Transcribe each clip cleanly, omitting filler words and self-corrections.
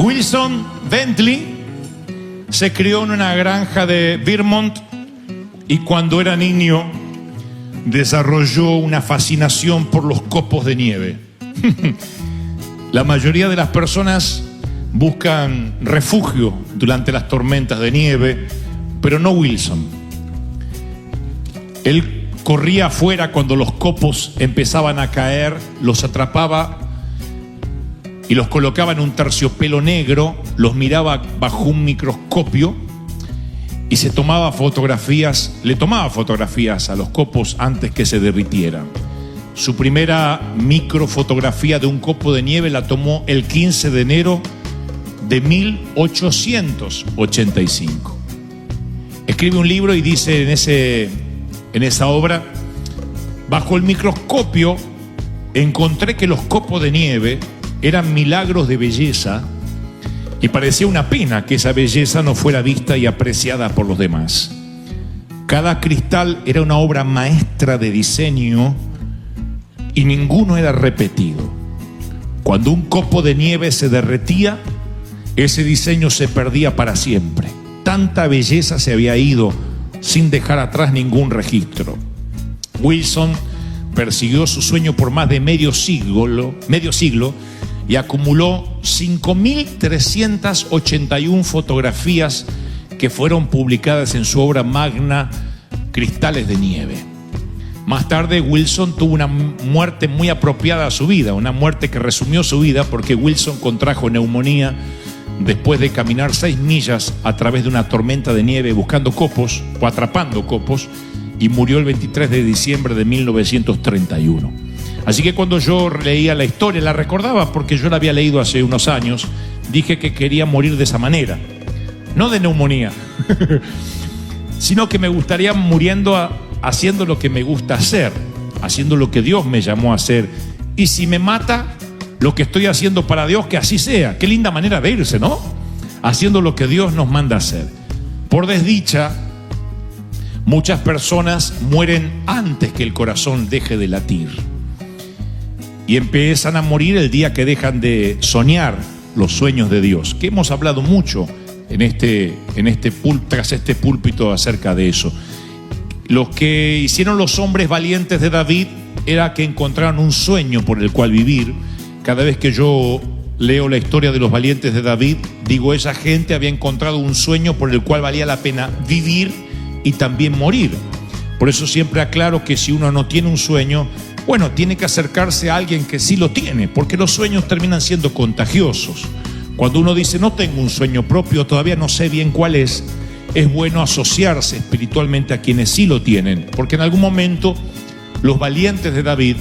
Wilson Bentley se crió en una granja de Vermont y cuando era niño desarrolló una fascinación por los copos de nieve. La mayoría de las personas buscan refugio durante las tormentas de nieve, pero no Wilson. Él corría afuera cuando los copos empezaban a caer, los atrapaba y los colocaba en un terciopelo negro, los miraba bajo un microscopio y le tomaba fotografías a los copos antes que se derritieran. Su primera microfotografía de un copo de nieve la tomó el 15 de enero de 1885. Escribe un libro y dice en esa obra: bajo el microscopio encontré que los copos de nieve eran milagros de belleza y parecía una pena que esa belleza no fuera vista y apreciada por los demás. Cada cristal era una obra maestra de diseño y ninguno era repetido. Cuando un copo de nieve se derretía, ese diseño se perdía para siempre. Tanta belleza se había ido sin dejar atrás ningún registro. Wilson persiguió su sueño por más de medio siglo y acumuló 5.381 fotografías que fueron publicadas en su obra magna Cristales de Nieve. Más tarde, Wilson tuvo una muerte muy apropiada a su vida, una muerte que resumió su vida, porque Wilson contrajo neumonía después de caminar 6 millas a través de una tormenta de nieve buscando copos o atrapando copos, y murió el 23 de diciembre de 1931. Así que cuando yo leía la historia, la recordaba porque yo la había leído hace unos años, dije que quería morir de esa manera, no de neumonía, sino que me gustaría muriendo haciendo lo que me gusta hacer, haciendo lo que Dios me llamó a hacer. Y si me mata lo que estoy haciendo para Dios, que así sea. Qué linda manera de irse, ¿no? Haciendo lo que Dios nos manda hacer. Por desdicha, muchas personas mueren antes que el corazón deje de latir y empiezan a morir el día que dejan de soñar los sueños de Dios, que hemos hablado mucho tras este púlpito acerca de eso. Los que hicieron los hombres valientes de David era que encontraron un sueño por el cual vivir. Cada vez que yo leo la historia de los valientes de David, digo, esa gente había encontrado un sueño por el cual valía la pena vivir y también morir. Por eso siempre aclaro que si uno no tiene un sueño, bueno, tiene que acercarse a alguien que sí lo tiene, porque los sueños terminan siendo contagiosos. Cuando uno dice, no tengo un sueño propio, todavía no sé bien cuál es bueno asociarse espiritualmente a quienes sí lo tienen, porque en algún momento los valientes de David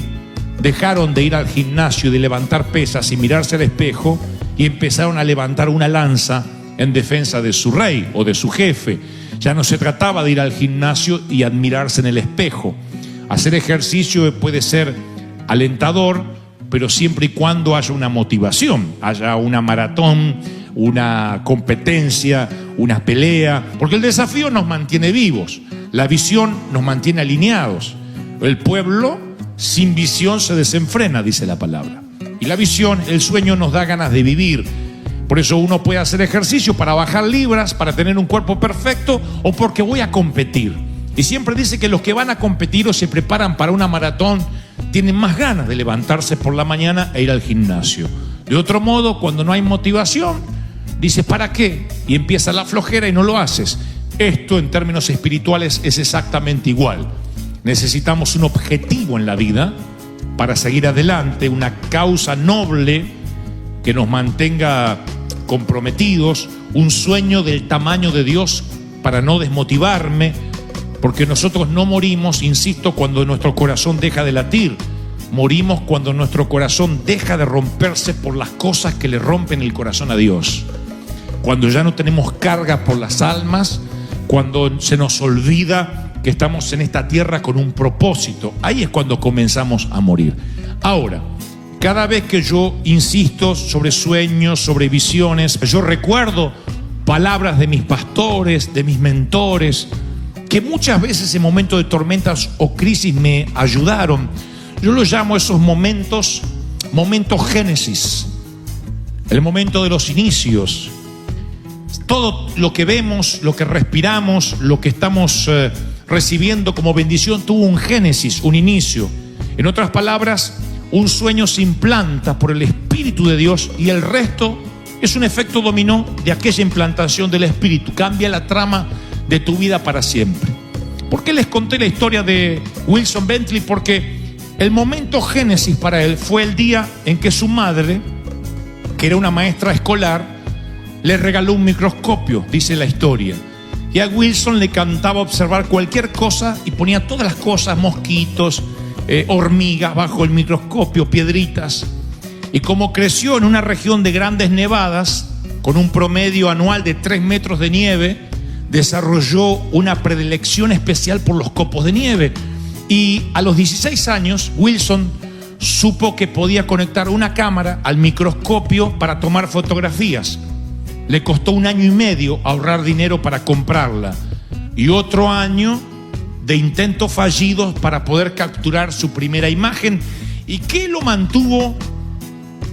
dejaron de ir al gimnasio y de levantar pesas y mirarse al espejo y empezaron a levantar una lanza en defensa de su rey o de su jefe. Ya no se trataba de ir al gimnasio y admirarse en el espejo. Hacer ejercicio puede ser alentador, pero siempre y cuando haya una motivación, haya una maratón, una competencia, una pelea, porque el desafío nos mantiene vivos, la visión nos mantiene alineados. El pueblo sin visión se desenfrena, dice la palabra. Y la visión, el sueño, nos da ganas de vivir. Por eso uno puede hacer ejercicio para bajar libras, para tener un cuerpo perfecto, o porque voy a competir. Y siempre dice que los que van a competir o se preparan para una maratón tienen más ganas de levantarse por la mañana e ir al gimnasio. De otro modo, cuando no hay motivación, dices, ¿para qué? Y empieza la flojera y no lo haces. Esto en términos espirituales es exactamente igual. Necesitamos un objetivo en la vida para seguir adelante, una causa noble que nos mantenga comprometidos, un sueño del tamaño de Dios para no desmotivarme, porque nosotros no morimos, insisto, cuando nuestro corazón deja de latir. Morimos cuando nuestro corazón deja de romperse por las cosas que le rompen el corazón a Dios. Cuando ya no tenemos carga por las almas, cuando se nos olvida que estamos en esta tierra con un propósito. Ahí es cuando comenzamos a morir. Ahora, cada vez que yo insisto sobre sueños, sobre visiones, yo recuerdo palabras de mis pastores, de mis mentores, que muchas veces en momentos de tormentas o crisis me ayudaron. Yo los llamo esos momentos génesis. el momento de los inicios. Todo lo que vemos, lo que respiramos, lo que estamos recibiendo como bendición tuvo un génesis, un inicio. En otras palabras, un sueño se implanta por el Espíritu de Dios y el resto es un efecto dominó de aquella implantación del Espíritu. Cambia la trama de tu vida para siempre. ¿Por qué les conté la historia de Wilson Bentley? Porque el momento génesis para él fue el día en que su madre, que era una maestra escolar, le regaló un microscopio, dice la historia. Y a Wilson le encantaba observar cualquier cosa y ponía todas las cosas, mosquitos, hormigas bajo el microscopio, piedritas. Y como creció en una región de grandes nevadas, con un promedio anual de 3 metros de nieve, desarrolló una predilección especial por los copos de nieve. Y a los 16 años, Wilson supo que podía conectar una cámara al microscopio para tomar fotografías. Le costó 1 año y medio ahorrar dinero para comprarla y otro año de intentos fallidos para poder capturar su primera imagen. ¿Y qué lo mantuvo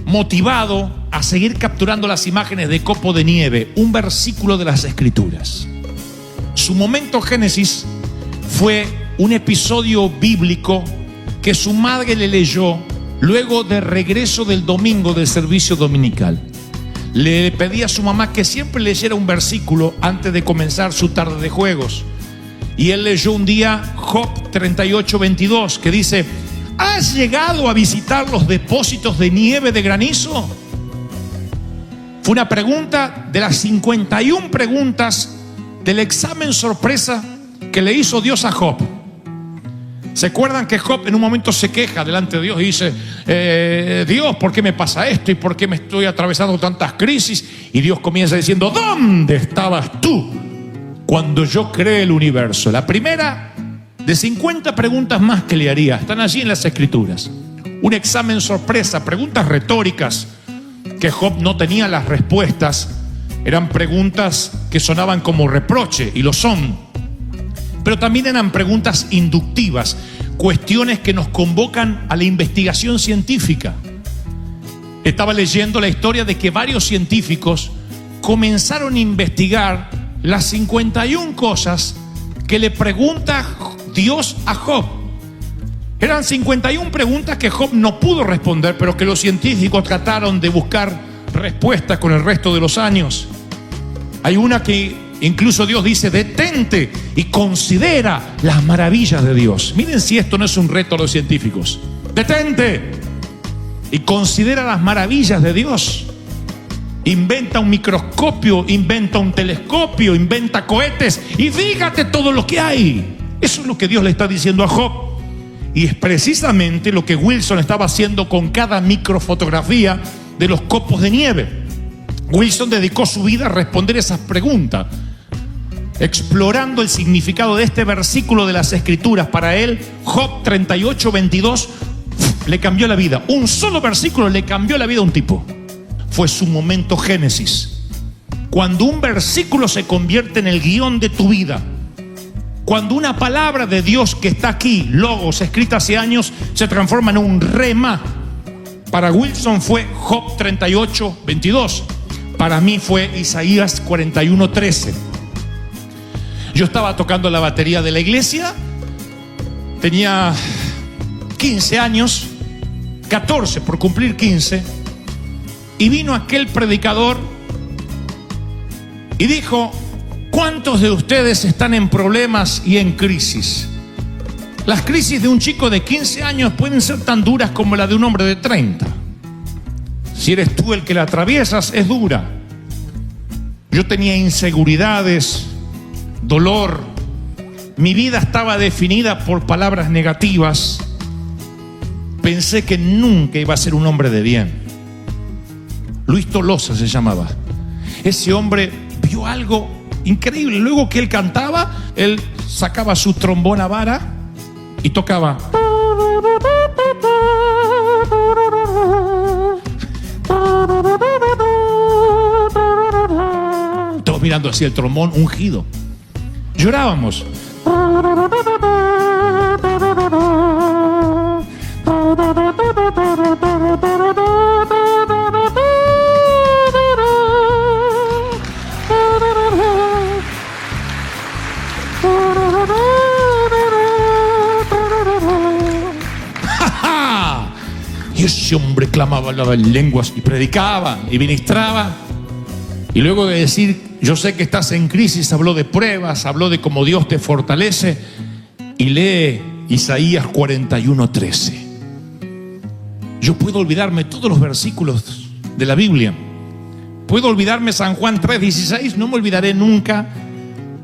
motivado a seguir capturando las imágenes de copo de nieve? Un versículo de las Escrituras. Su momento génesis fue un episodio bíblico que su madre le leyó luego de regreso del domingo del servicio dominical. Le pedía a su mamá que siempre leyera un versículo antes de comenzar su tarde de juegos. Y él leyó un día Job 38:22, que dice: ¿has llegado a visitar los depósitos de nieve de granizo? Fue una pregunta de las 51 preguntas del examen sorpresa que le hizo Dios a Job. ¿Se acuerdan que Job en un momento se queja delante de Dios y dice: Dios, ¿por qué me pasa esto? ¿Y por qué me estoy atravesando tantas crisis? Y Dios comienza diciendo: ¿dónde estabas tú cuando yo creé el universo? La primera de 50 preguntas más que le haría están allí en las Escrituras. Un examen sorpresa, preguntas retóricas que Job no tenía las respuestas. Eran preguntas que sonaban como reproche, y lo son. Pero también eran preguntas inductivas, cuestiones que nos convocan a la investigación científica. Estaba leyendo la historia de que varios científicos comenzaron a investigar las 51 cosas que le pregunta Dios a Job. Eran 51 preguntas que Job no pudo responder, pero que los científicos trataron de buscar respuestas con el resto de los años. Hay una que incluso Dios dice: detente y considera las maravillas de Dios. Miren si esto no es un reto a los científicos. Detente y considera las maravillas de Dios. Inventa un microscopio, inventa un telescopio, inventa cohetes y fíjate todo lo que hay. Eso es lo que Dios le está diciendo a Job. Y es precisamente lo que Wilson estaba haciendo con cada microfotografía de los copos de nieve. Wilson dedicó su vida a responder esas preguntas, explorando el significado de este versículo de las Escrituras. Para él, Job 38:22 le cambió la vida. Un solo versículo le cambió la vida a un tipo. Fue su momento génesis. Cuando un versículo se convierte en el guión de tu vida, cuando una palabra de Dios que está aquí, logos, escrita hace años, se transforma en un rema. Para Wilson fue Job 38:22. Para mí fue Isaías 41:13. Yo estaba tocando la batería de la iglesia, tenía 15 años, 14 por cumplir 15, y vino aquel predicador y dijo: ¿cuántos de ustedes están en problemas y en crisis? Las crisis de un chico de 15 años pueden ser tan duras como la de un hombre de 30. Si eres tú el que la atraviesas, es dura. Yo tenía inseguridades, dolor. Mi vida estaba definida por palabras negativas. Pensé que nunca iba a ser un hombre de bien. Luis Tolosa se llamaba. Ese hombre vio algo increíble. Luego que él cantaba, él sacaba su trombona vara y tocaba. Todos mirando así el trombón ungido. Llorábamos. ese hombre clamaba, hablaba en lenguas y predicaba y ministraba. Y luego de decir, yo sé que estás en crisis, habló de pruebas, habló de cómo Dios te fortalece. Y lee Isaías 41:13. Yo puedo olvidarme todos los versículos de la Biblia. Puedo olvidarme San Juan 3:16, no me olvidaré nunca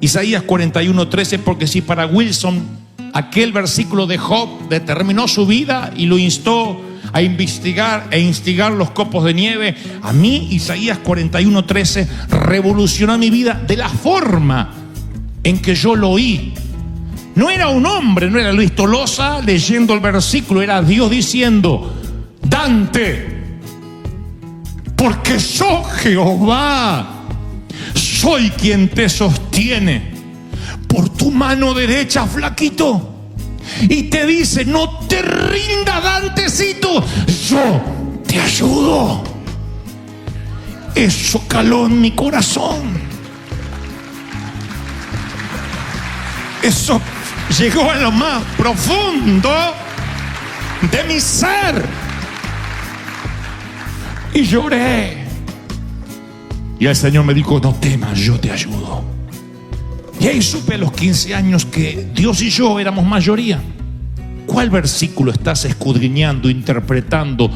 Isaías 41:13, porque si para Wilson aquel versículo de Job determinó su vida y lo instó a investigar e instigar los copos de nieve, a mí Isaías 41:13 revolucionó mi vida de la forma en que yo lo oí. No era un hombre, no era Luis Tolosa leyendo el versículo, era Dios diciendo: Dante, porque yo, Jehová, soy quien te sostiene por tu mano derecha, flaquito. Y te dice: no te rindas, Dantecito, yo te ayudo. Eso caló en mi corazón. Eso llegó a lo más profundo de mi ser. Y lloré. Y el Señor me dijo: no temas, yo te ayudo. Y ahí supe a los 15 años que Dios y yo éramos mayoría. ¿Cuál versículo estás escudriñando, interpretando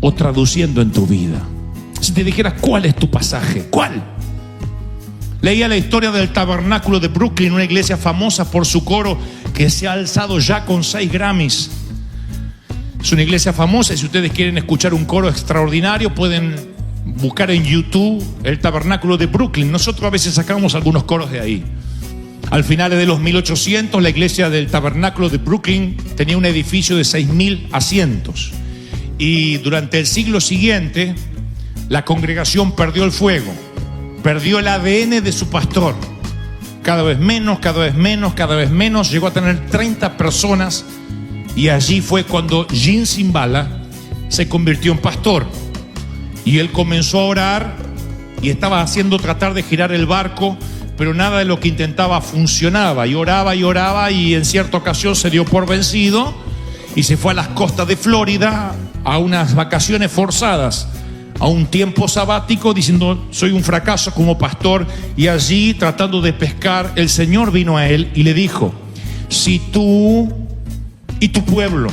o traduciendo en tu vida? Si te dijeras, ¿cuál es tu pasaje? ¿Cuál? Leía la historia del Tabernáculo de Brooklyn, una iglesia famosa por su coro que se ha alzado ya con 6 Grammys. Es una iglesia famosa y si ustedes quieren escuchar un coro extraordinario pueden buscar en YouTube el Tabernáculo de Brooklyn. Nosotros a veces sacamos algunos coros de ahí. Al final de los 1800 la iglesia del Tabernáculo de Brooklyn tenía un edificio de 6.000 asientos. Y durante el siglo siguiente la congregación perdió el fuego, perdió el ADN de su pastor. Cada vez menos, cada vez menos, cada vez menos. Llegó a tener 30 personas. Y allí fue cuando Jim Cymbala se convirtió en pastor. Y él comenzó a orar y estaba haciendo tratar de girar el barco, pero nada de lo que intentaba funcionaba. Y oraba y en cierta ocasión se dio por vencido y se fue a las costas de Florida a unas vacaciones forzadas, a un tiempo sabático, diciendo: soy un fracaso como pastor. Y allí, tratando de pescar, el Señor vino a él y le dijo: si tú y tu pueblo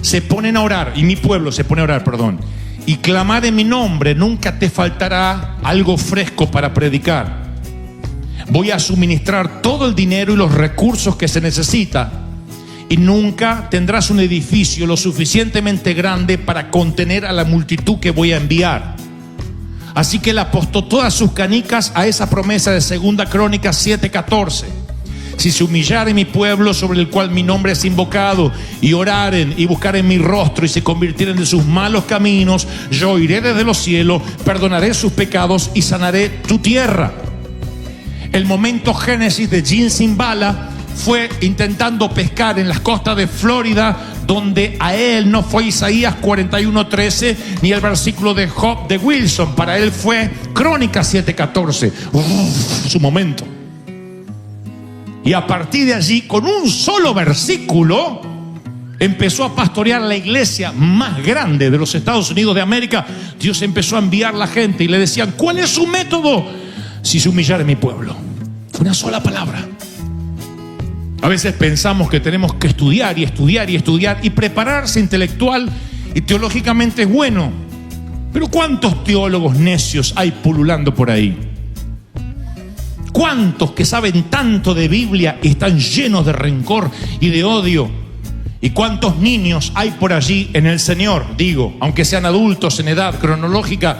se ponen a orar, y mi pueblo se pone a orar, y clamar en mi nombre, nunca te faltará algo fresco para predicar. Voy a suministrar todo el dinero y los recursos que se necesita, y nunca tendrás un edificio lo suficientemente grande para contener a la multitud que voy a enviar. Así que él apostó todas sus canicas a esa promesa de 2 Crónicas 7:14. Si se humillare mi pueblo sobre el cual mi nombre es invocado, y oraren y buscaren mi rostro y se convirtieren de sus malos caminos, yo iré desde los cielos, perdonaré sus pecados y sanaré tu tierra. El momento génesis de Jim Cymbala fue intentando pescar en las costas de Florida, donde a él no fue Isaías 41:13 ni el versículo de Job de Wilson. Para él fue Crónicas 7:14. Su momento. Y a partir de allí, con un solo versículo, empezó a pastorear la iglesia más grande de los Estados Unidos de América. Dios empezó a enviar la gente y le decían: ¿cuál es su método? Si se humillare mi pueblo. Fue una sola palabra. A veces pensamos que tenemos que estudiar y estudiar y estudiar, y prepararse intelectual y teológicamente es bueno. Pero ¿cuántos teólogos necios hay pululando por ahí? ¿Cuántos que saben tanto de Biblia y están llenos de rencor y de odio? ¿Y cuántos niños hay por allí en el Señor? Digo, aunque sean adultos en edad cronológica,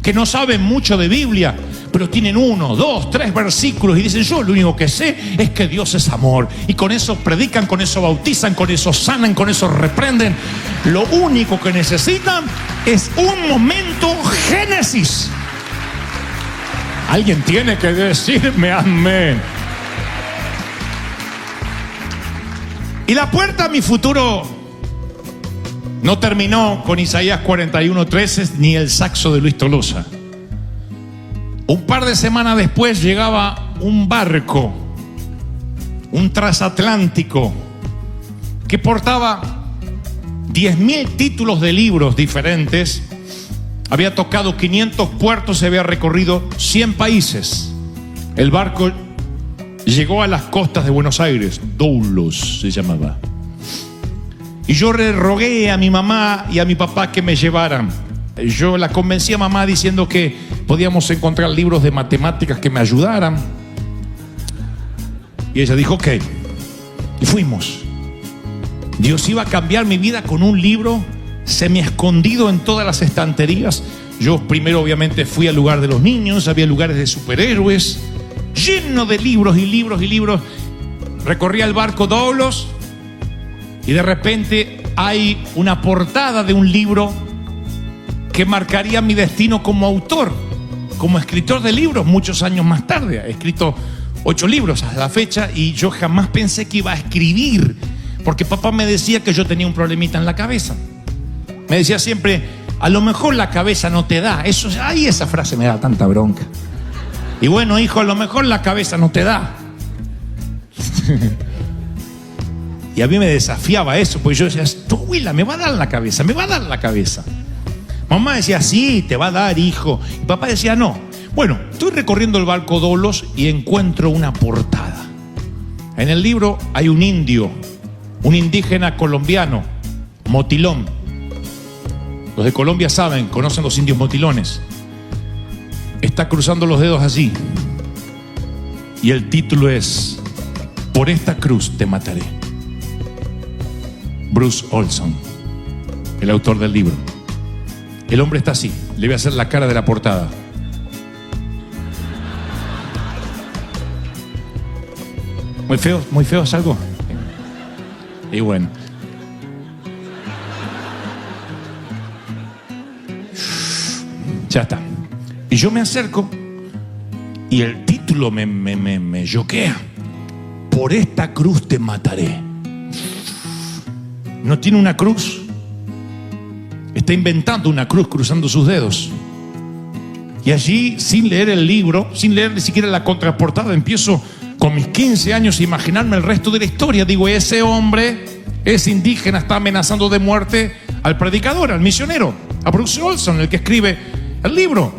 que no saben mucho de Biblia, pero tienen 1, 2, 3 versículos y dicen: yo lo único que sé es que Dios es amor. Y con eso predican, con eso bautizan, con eso sanan, con eso reprenden. Lo único que necesitan es un momento génesis. Alguien tiene que decirme amén. Y la puerta a mi futuro no terminó con Isaías 41:13 ni el saxo de Luis Tolosa. Un par de semanas después llegaba un barco, un transatlántico, que portaba 10.000 títulos de libros diferentes, había tocado 500 puertos, se había recorrido 100 países. El barco llegó a las costas de Buenos Aires, Doulos se llamaba. Y yo le rogué a mi mamá y a mi papá que me llevaran. Yo la convencí a mamá diciendo que podíamos encontrar libros de matemáticas que me ayudaran. Y ella dijo ok. Y fuimos. Dios iba a cambiar mi vida con un libro semi escondido en todas las estanterías. Yo primero obviamente fui al lugar de los niños, había lugares de superhéroes, lleno de libros y libros y libros. Recorría el barco Doulos y de repente hay una portada de un libro que marcaría mi destino como autor, como escritor de libros muchos años más tarde. He escrito 8 libros a la fecha y yo jamás pensé que iba a escribir, porque papá me decía que yo tenía un problemita en la cabeza. Me decía siempre, a lo mejor la cabeza no te da. Esa frase me da tanta bronca. Y bueno, hijo, a lo mejor la cabeza no te da. Y a mí me desafiaba eso, porque yo decía, tu abuela me va a dar la cabeza, me va a dar la cabeza. Mamá decía, sí, te va a dar, hijo. Y papá decía, no. Bueno, estoy recorriendo el barco Doulos y encuentro una portada. En el libro hay un indio, un indígena colombiano, motilón. Los de Colombia saben, conocen los indios motilones. Está cruzando los dedos así. Y el título es, por esta cruz te mataré. Bruce Olson, el autor del libro. El hombre está así, le voy a hacer la cara de la portada. Muy feo es algo. Y bueno. Ya está. Y yo me acerco y el título me choquea. Por esta cruz te mataré. No tiene una cruz. Está inventando una cruz cruzando sus dedos. Y allí, sin leer el libro, sin leer ni siquiera la contraportada, empiezo con mis 15 años a imaginarme el resto de la historia. Digo, ese hombre, ese indígena, está amenazando de muerte al predicador, al misionero, a Bruce Olson, el que escribe el libro.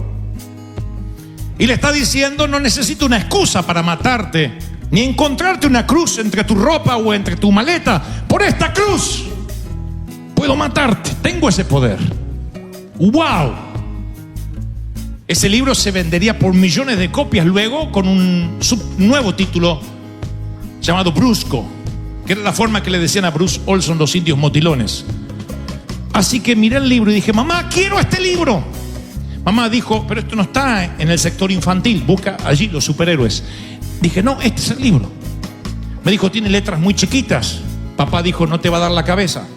Y le está diciendo, no necesito una excusa para matarte, ni encontrarte una cruz entre tu ropa o entre tu maleta. Por esta cruz puedo matarte, tengo ese poder. ¡Wow! Ese libro se vendería por millones de copias luego con un nuevo título llamado Brusco, que era la forma que le decían a Bruce Olson los indios motilones. Así que miré el libro y dije, mamá, quiero este libro. Mamá dijo, pero esto no está en el sector infantil, busca allí los superhéroes. Dije, no, este es el libro. Me dijo, tiene letras muy chiquitas. Papá dijo, no te va a dar la cabeza.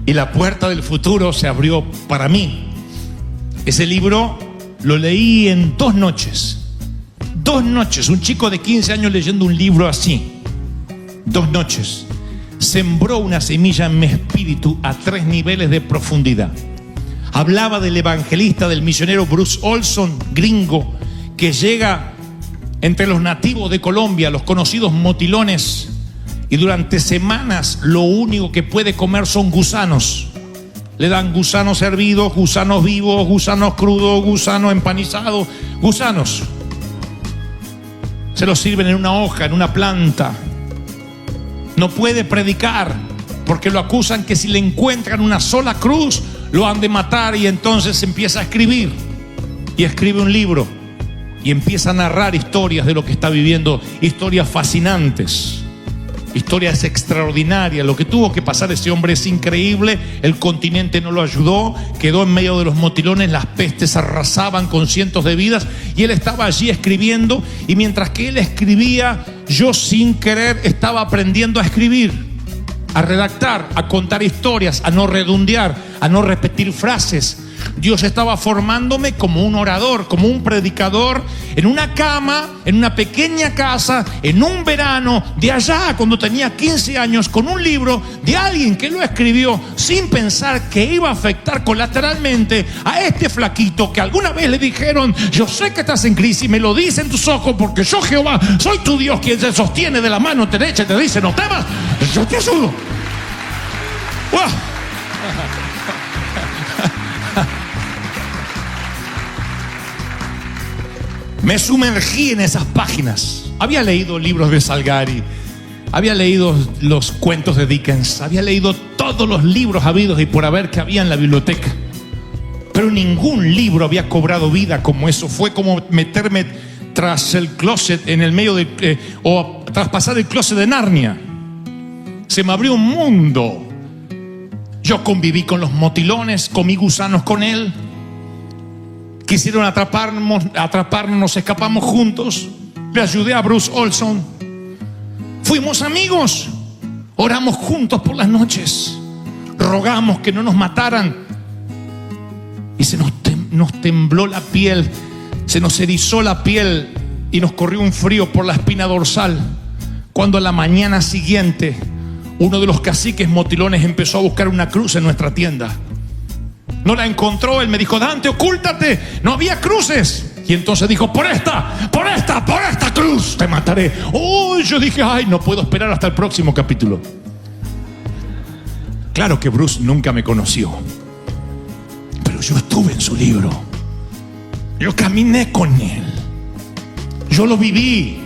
Y la puerta del futuro se abrió para mí. Ese libro lo leí en 2 noches. 2 noches, un chico de 15 años leyendo un libro así. 2 noches. Sembró una semilla en mi espíritu a 3 niveles de profundidad. Hablaba del evangelista, del misionero Bruce Olson, gringo, que llega entre los nativos de Colombia, los conocidos motilones, y durante semanas lo único que puede comer son gusanos. Le dan gusanos hervidos, gusanos vivos, gusanos crudos, gusanos empanizados, gusanos. Se los sirven en una hoja, en una planta. No puede predicar porque lo acusan que si le encuentran una sola cruz lo han de matar, y entonces empieza a escribir y escribe un libro y empieza a narrar historias de lo que está viviendo, historias fascinantes, historias extraordinarias. Lo que tuvo que pasar ese hombre es increíble. El continente no lo ayudó, quedó en medio de los motilones, las pestes arrasaban con cientos de vidas y él estaba allí escribiendo, y mientras que él escribía, yo sin querer estaba aprendiendo a escribir, a redactar, a contar historias, a no redondear, a no repetir frases, Dios estaba formándome como un orador, como un predicador, en una cama, en una pequeña casa, en un verano de allá, cuando tenía 15 años, con un libro de alguien que lo escribió sin pensar que iba a afectar colateralmente a este flaquito que alguna vez le dijeron: yo sé que estás en crisis, me lo dicen tus ojos, porque yo, Jehová, soy tu Dios, quien te sostiene de la mano derecha y te dice: no temas, yo te ayudo. ¡Wow! Me sumergí en esas páginas. Había leído libros de Salgari, había leído los cuentos de Dickens, había leído todos los libros habidos y por haber que había en la biblioteca, pero ningún libro había cobrado vida como eso. Fue como meterme tras el closet, en el medio de o traspasar el closet de Narnia. Se me abrió un mundo. Yo conviví con los motilones, comí gusanos con él. Quisieron atraparnos, nos escapamos juntos. Le ayudé a Bruce Olson. Fuimos amigos. Oramos juntos por las noches. Rogamos que no nos mataran. Y se nos tembló la piel, se nos erizó la piel y nos corrió un frío por la espina dorsal cuando a la mañana siguiente uno de los caciques motilones empezó a buscar una cruz en nuestra tienda. No la encontró. Él me dijo: Dante, ocúltate, no había cruces. Y entonces dijo: por esta cruz te mataré. Oh, yo dije: ay, no puedo esperar hasta el próximo capítulo. Claro que Bruce nunca me conoció, pero yo estuve en su libro. Yo caminé con él, yo lo viví.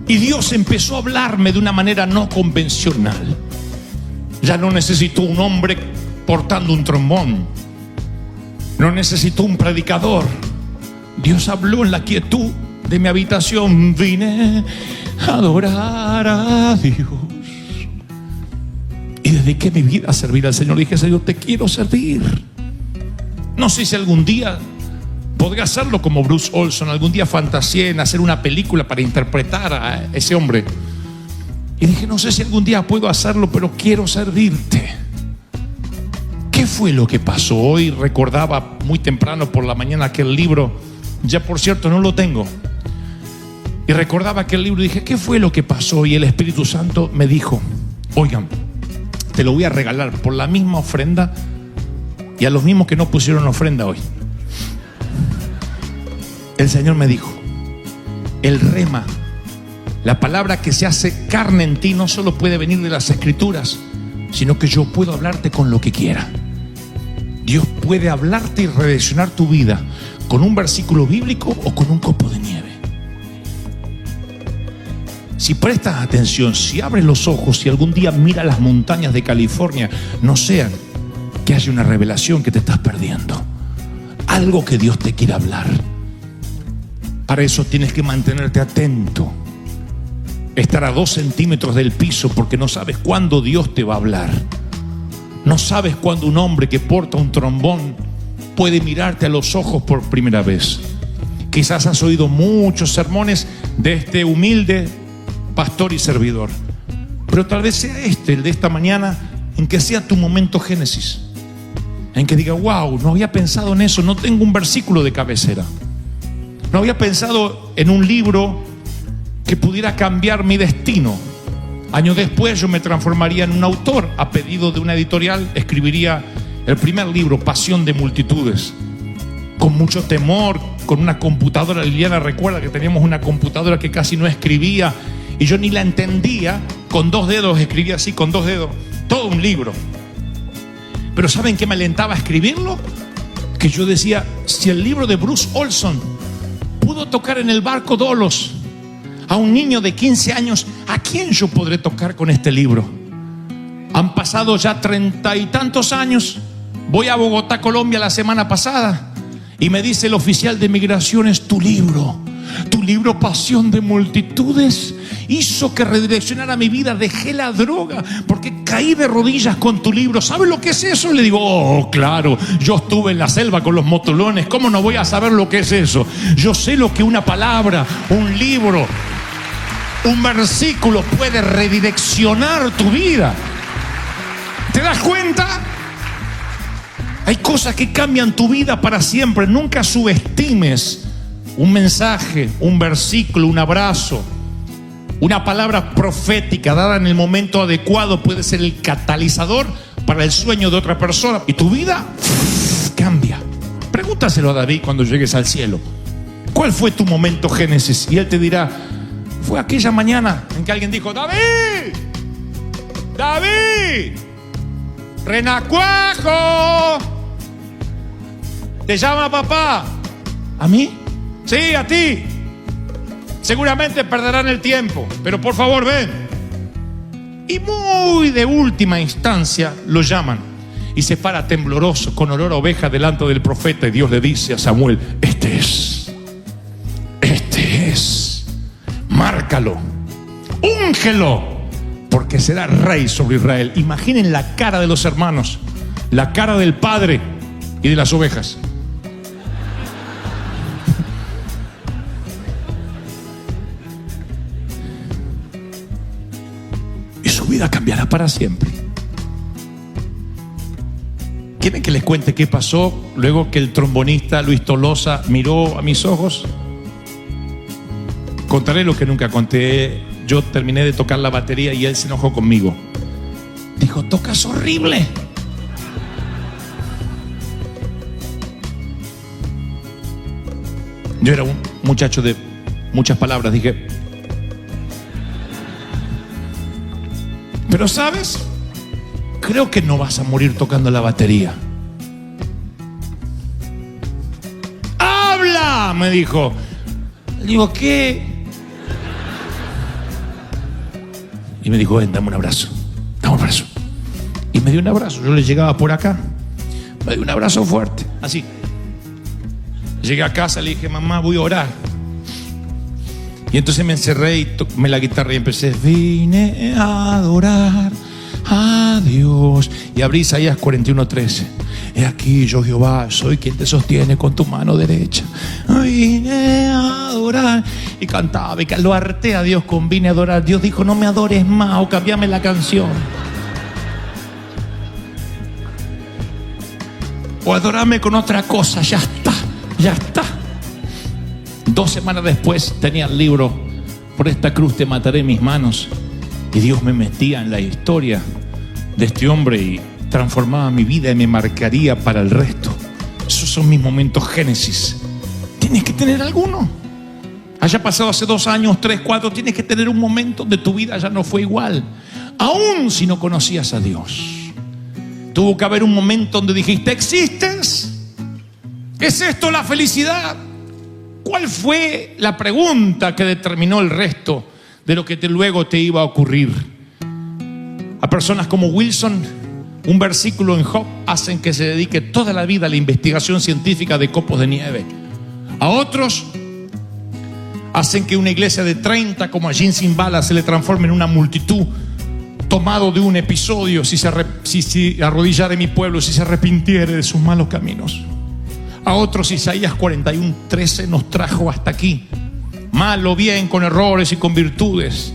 Y Dios empezó a hablarme de una manera no convencional. Ya no necesito un hombre portando un trombón, no necesito un predicador. Dios habló en la quietud de mi habitación. Vine a adorar a Dios y dediqué mi vida a servir al Señor. Dije: Señor, te quiero servir. No sé si algún día podré hacerlo como Bruce Olson. Algún día fantaseé en hacer una película para interpretar a ese hombre. Y dije: no sé si algún día puedo hacerlo, pero quiero servirte. ¿Qué fue lo que pasó? Hoy recordaba muy temprano por la mañana aquel libro. Ya, por cierto, no lo tengo. Y recordaba aquel libro y dije: ¿qué fue lo que pasó? Y el Espíritu Santo me dijo: oigan, te lo voy a regalar por la misma ofrenda y a los mismos que no pusieron ofrenda hoy. El Señor me dijo: el rema, la palabra que se hace carne en ti, no solo puede venir de las Escrituras, sino que yo puedo hablarte con lo que quiera. Dios puede hablarte y redireccionar tu vida con un versículo bíblico o con un copo de nieve. Si prestas atención, si abres los ojos, si algún día miras las montañas de California, no sean que haya una revelación que te estás perdiendo, algo que Dios te quiere hablar. Para eso tienes que mantenerte atento, estar a 2 centímetros del piso, porque no sabes cuándo Dios te va a hablar. No sabes cuándo un hombre que porta un trombón puede mirarte a los ojos por primera vez. Quizás has oído muchos sermones de este humilde pastor y servidor, pero tal vez sea el de esta mañana, en que sea tu momento Génesis, en que diga: wow, no había pensado en eso, no tengo un versículo de cabecera, no había pensado en un libro que pudiera cambiar mi destino. Años después yo me transformaría en un autor. A pedido de una editorial escribiría el primer libro, Pasión de Multitudes, con mucho temor, con una computadora. Liliana recuerda que teníamos una computadora que casi no escribía y yo ni la entendía. Con 2 dedos escribía así, con 2 dedos, todo un libro. Pero ¿saben qué me alentaba a escribirlo? Que yo decía: si el libro de Bruce Olson pudo tocar en el barco Dolos a un niño de 15 años, ¿a quién yo podré tocar con este libro? Han pasado ya 30 y tantos años. Voy a Bogotá, Colombia, la semana pasada y me dice el oficial de migraciones: tu libro Pasión de Multitudes hizo que redireccionara mi vida. Dejé la droga porque caí de rodillas con tu libro. ¿Sabes lo que es eso? Le digo: oh, claro, yo estuve en la selva con los motilones. ¿Cómo no voy a saber lo que es eso? Yo sé lo que una palabra, un libro, un versículo puede redireccionar tu vida. ¿Te das cuenta? Hay cosas que cambian tu vida para siempre. Nunca subestimes un mensaje, un versículo, un abrazo, una palabra profética dada en el momento adecuado puede ser el catalizador para el sueño de otra persona y tu vida cambia. Pregúntaselo a David cuando llegues al cielo. ¿Cuál fue tu momento Génesis? Y él te dirá, fue aquella mañana en que alguien dijo, David, David, renacuajo, te llama papá. ¿A mí? Sí, a ti. Seguramente perderán el tiempo, pero por favor ven. Y muy de última instancia lo llaman y se para tembloroso con olor a oveja delante del profeta y Dios le dice a Samuel, este es, márcalo, úngelo, porque será rey sobre Israel. Imaginen la cara de los hermanos, la cara del padre y de las ovejas. Y su vida cambiará para siempre. ¿Quieren que les cuente qué pasó luego que el trombonista Luis Tolosa miró a mis ojos? Contaré lo que nunca conté. Yo terminé de tocar la batería y él se enojó conmigo. Dijo, tocas horrible. Yo era un muchacho de muchas palabras. Dije, pero ¿sabes? Creo que no vas a morir tocando la batería. ¡Habla! Me dijo. Le digo, ¿qué? Y me dijo, ven, dame un abrazo. Dame un abrazo. Y me dio un abrazo. Yo le llegaba por acá. Me dio un abrazo fuerte. Así. Llegué a casa, le dije, mamá, voy a orar. Y entonces me encerré y tomé la guitarra y empecé, vine a adorar a Dios. Y abrí Isaías 41:13. He aquí yo Jehová, soy quien te sostiene con tu mano derecha. Vine a adorar. Y cantaba y lo harté a Dios con vine a adorar. Dios dijo, no me adores más o cambiame la canción. O adorame con otra cosa, ya está, ya está. 2 semanas después tenía el libro, por esta cruz te mataré en mis manos. Y Dios me metía en la historia de este hombre y transformaba mi vida y me marcaría para el resto. Esos son mis momentos Génesis. Tienes que tener alguno. Haya pasado hace 2 años, 3, 4, tienes que tener un momento donde tu vida ya no fue igual. Aún si no conocías a Dios. Tuvo que haber un momento donde dijiste, ¿existes? ¿Es esto la felicidad? ¿Cuál fue la pregunta que determinó el resto de lo que luego te iba a ocurrir? A personas como Wilson, un versículo en Job hacen que se dedique toda la vida a la investigación científica de copos de nieve. A otros hacen que una iglesia de 30 como a Jim Cymbala se le transforme en una multitud tomado de un episodio. Si arrodillara mi pueblo, si se arrepintiere de sus malos caminos. A otros Isaías 41:13 nos trajo hasta aquí, mal o bien, con errores y con virtudes.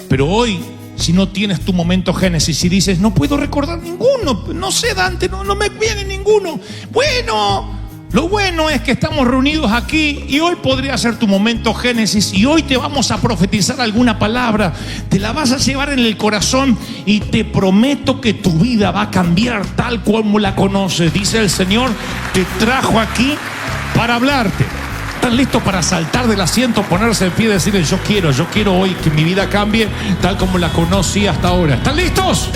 Pero hoy, si no tienes tu momento Génesis y dices, no puedo recordar ninguno, no sé, Dante, no me viene ninguno. Bueno, lo bueno es que estamos reunidos aquí y hoy podría ser tu momento Génesis y hoy te vamos a profetizar alguna palabra, te la vas a llevar en el corazón y te prometo que tu vida va a cambiar tal como la conoces. Dice el Señor, te trajo aquí para hablarte. ¿Están listos para saltar del asiento, ponerse en pie y decirle, yo quiero hoy que mi vida cambie tal como la conocí hasta ahora? ¿Están listos?